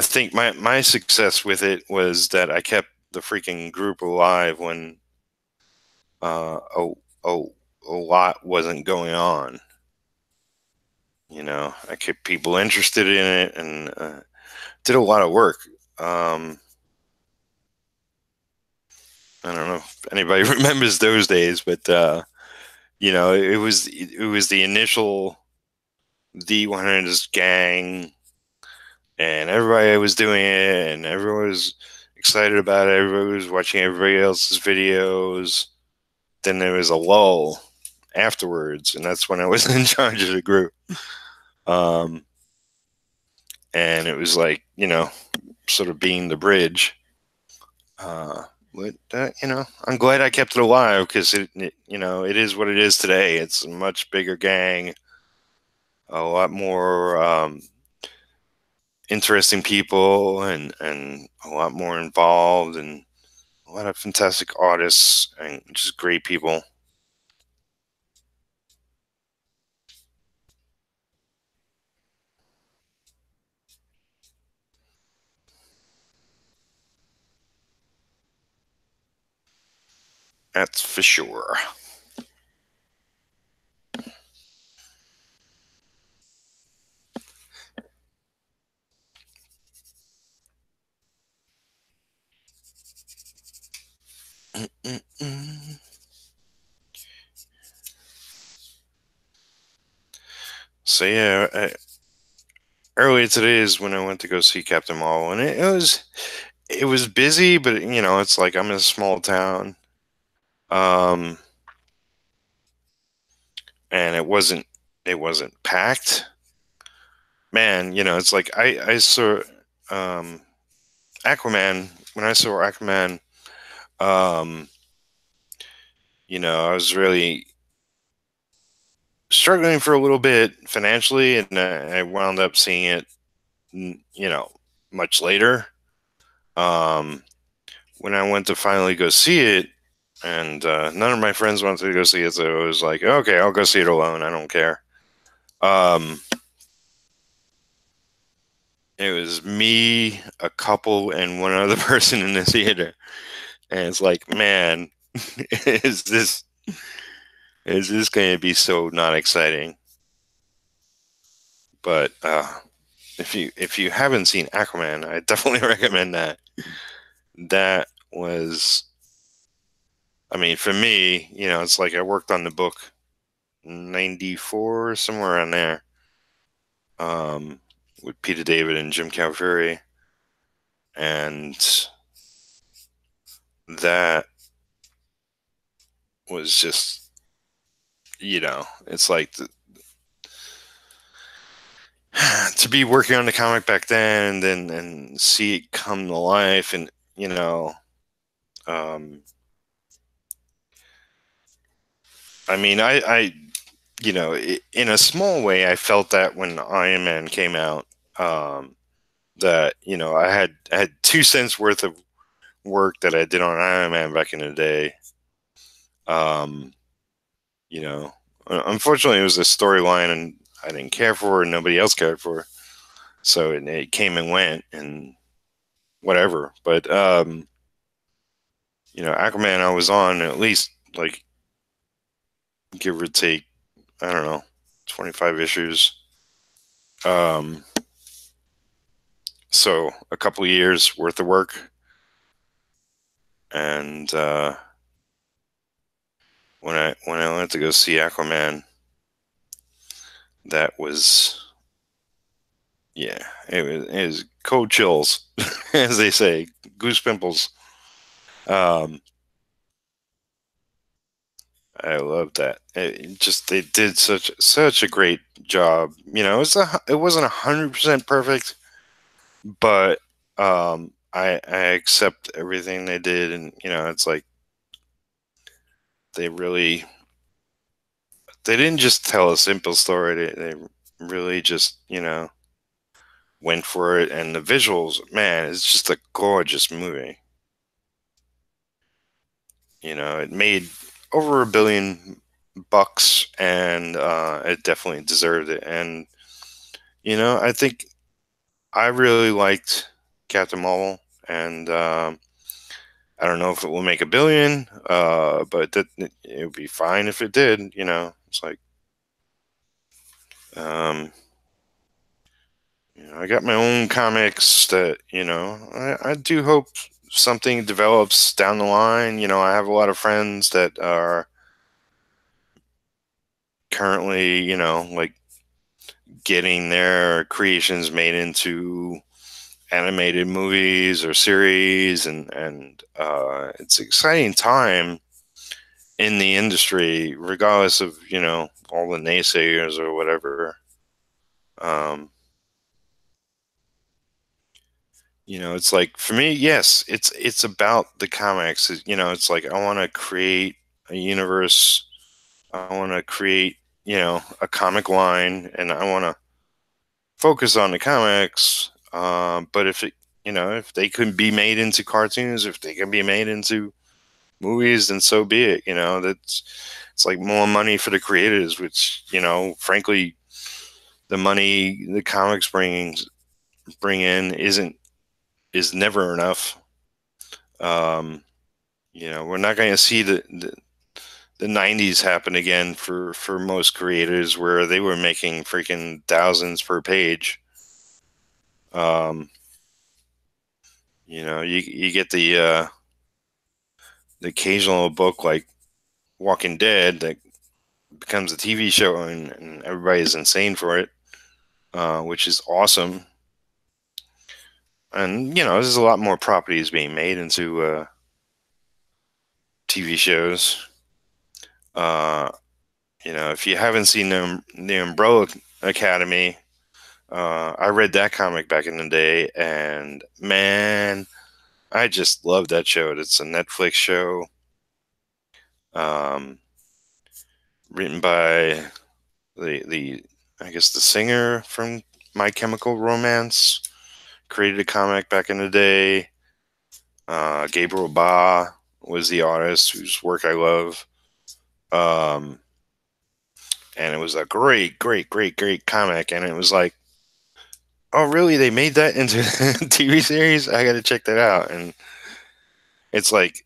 think my success with it was that I kept the freaking group alive when uh, a, a, a lot wasn't going on. I kept people interested in it and did a lot of work. I don't know if anybody remembers those days, but it was the initial THEE100s gang, and everybody was doing it, and everyone was excited about it. Everybody was watching everybody else's videos. Then there was a lull afterwards, and that's when I was in charge of the group. Um, and it was like, sort of being the bridge. But I'm glad I kept it alive because it is what it is today. It's a much bigger gang, a lot more interesting people, and a lot more involved, and a lot of fantastic artists and just great people. That's for sure. Mm-mm-mm. So yeah, earlier today is when I went to go see Captain Marvel, and it was busy, but it's like I'm in a small town, um, and it wasn't packed. Man, it's like I saw um, Aquaman. When I saw Aquaman, um, I was really struggling for a little bit financially, and I wound up seeing it, much later. Um, when I went to finally go see it, and none of my friends wanted to go see it, so I was like, okay, I'll go see it alone. I don't care. Um, it was me, a couple, and one other person in the theater, and it's like, man, is this is this going to be so not exciting? But if you haven't seen Aquaman, I definitely recommend that. That was, I mean, for me, it's like I worked on the book 94, somewhere around there, um, with Peter David and Jim Caviezel, and that was just, it's like to be working on the comic back then, and see it come to life, and um, I mean, in a small way, I felt that when Iron Man came out, that I had 2 cents worth of work that I did on Iron Man back in the day. Um, unfortunately, it was a storyline, and I didn't care for, and nobody else cared for. So it came and went, and whatever. But Aquaman, I was on at least, like, give or take, I don't know, 25 issues. Um, so a couple of years worth of work, and when I went to go see Aquaman, that was, yeah, it was cold chills, as they say, goose pimples. Um, I love that. They did such a great job. It wasn't 100% perfect, but I accept everything they did, and it's like they really they didn't just tell a simple story. They really just went for it, and the visuals, man, it's just a gorgeous movie. It made over $1 billion, and it definitely deserved it. And I think I really liked Captain Marvel, and I don't know if it will make 1 billion, but it would be fine if it did. It's like, um, I got my own comics that I do hope something develops down the line. I have a lot of friends that are currently, like, getting their creations made into animated movies or series, and it's an exciting time in the industry, regardless of all the naysayers or whatever. um it's like, for me, yes, it's about the comics. It's like, I want to create a universe. I want to create a comic line, and I want to focus on the comics. But if they could be made into cartoons, if they can be made into movies, then so be it. It's like more money for the creators, which frankly, the money the comics bring in is never enough. Um, we're not going to see the 90s happen again for most creators, where they were making freaking thousands per page. You get the occasional book like Walking Dead that becomes a TV show, and everybody's insane for it, which is awesome. And there's a lot more properties being made into TV shows. Uh, if you haven't seen the Umbrella Academy, I read that comic back in the day, and man, I just love that show. It's a Netflix show, um, written by the I guess the singer from My Chemical Romance. Created a comic back in the day. Gabriel Ba was the artist, whose work I love. Um, and it was a great, great, great, great comic. And it was like, oh, really? They made that into a TV series? I got to check that out. And it's like,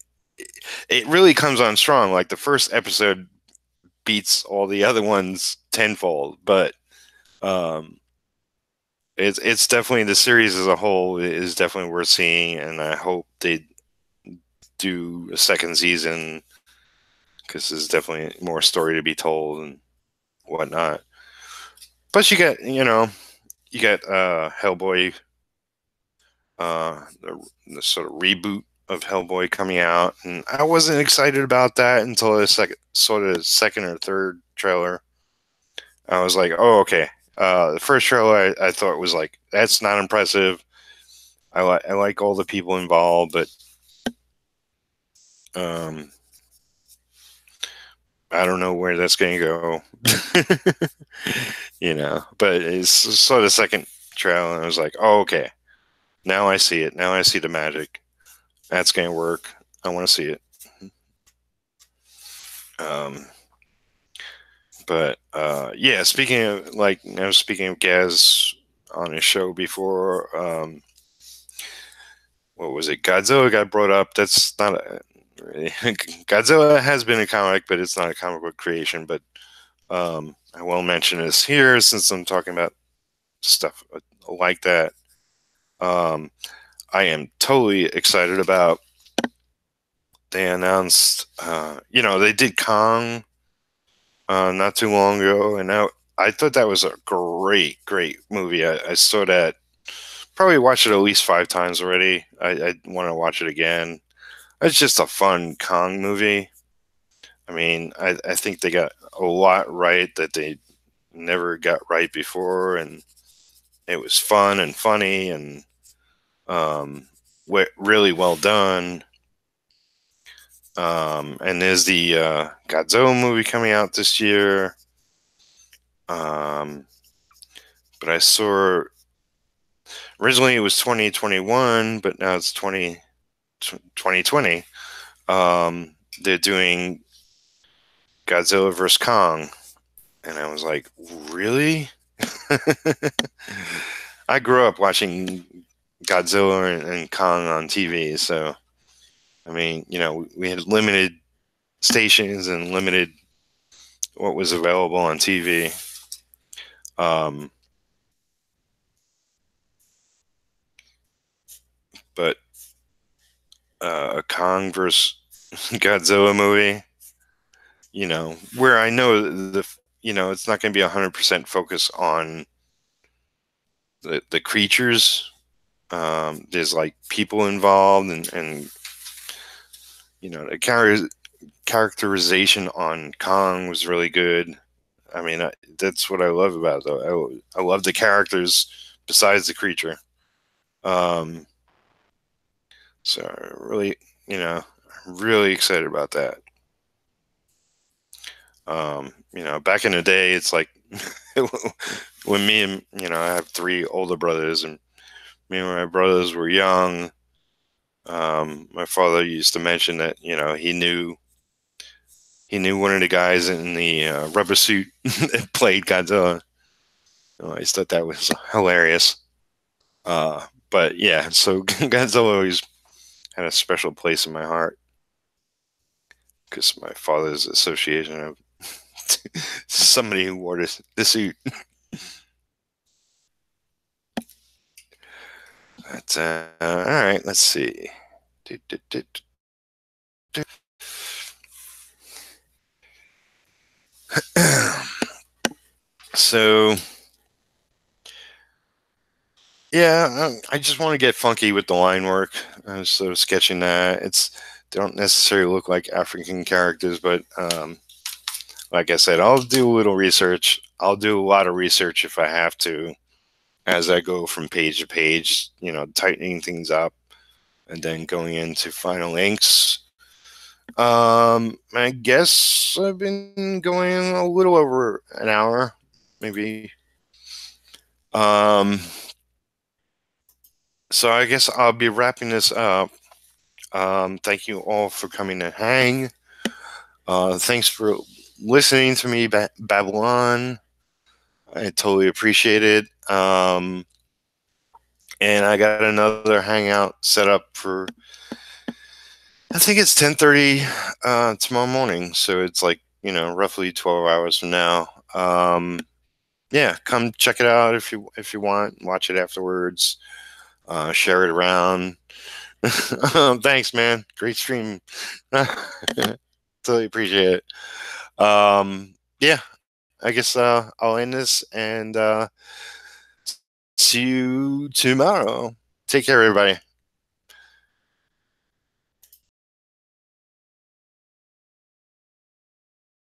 it really comes on strong. Like, the first episode beats all the other ones tenfold, but um, it's definitely, the series as a whole is definitely worth seeing, and I hope they do a second season, because there's definitely more story to be told and whatnot. Plus, you got Hellboy, the sort of reboot of Hellboy coming out, and I wasn't excited about that until the second or third trailer. I was like, oh, okay, The first trailer I thought was like, that's not impressive. I like all the people involved, but I don't know where that's going to go. But it's sort of second trailer, and I was like, oh, okay. Now I see it. Now I see the magic. That's going to work. I want to see it. But yeah, speaking of, like, I was speaking of Gaz on his show before. What was it? Godzilla got brought up. That's not a Godzilla has been a comic, but it's not a comic book creation. But I will mention this here since I'm talking about stuff like that. I am totally excited about. They announced, they did Kong not too long ago, and I thought that was a great, great movie. I saw that, probably watched it at least 5 times already. I want to watch it again. It's just a fun Kong movie. I mean, I think they got a lot right that they never got right before, and it was fun and funny and really well done. And there's the Godzilla movie coming out this year. But I saw originally it was 2021, but now it's 2020. They're doing Godzilla vs. Kong. And I was like, really? I grew up watching Godzilla and Kong on TV, so I mean, we had limited stations and limited what was available on TV. But a Kong versus Godzilla movie, where I know it's not going to be 100% focus on the creatures. There's like people involved, and the characterization on Kong was really good. I mean, that's what I love about it, though. I love the characters besides the creature. So really, really excited about that. Back in the day, it's like when me and, I have 3 older brothers, and me and my brothers were young. My father used to mention that, he knew one of the guys in the rubber suit that played Godzilla. I always thought that was hilarious. But yeah, so Godzilla always had a special place in my heart because my father's association of somebody who wore the suit. But, all right, let's see. So, yeah, I just want to get funky with the line work. I was sort of sketching that. They don't necessarily look like African characters, but like I said, I'll do a little research. I'll do a lot of research if I have to as I go from page to page, tightening things up and then going into final inks. I guess I've been going a little over an hour, maybe. So I guess I'll be wrapping this up. Thank you all for coming to hang. Thanks for listening to me babble on. I totally appreciate it. And I got another hangout set up for, I think it's 10:30 tomorrow morning. So it's like, roughly 12 hours from now. Yeah, come check it out if you want. Watch it afterwards. Share it around. Thanks, man. Great stream. Totally appreciate it. Yeah, I guess I'll end this and see you tomorrow. Take care, everybody.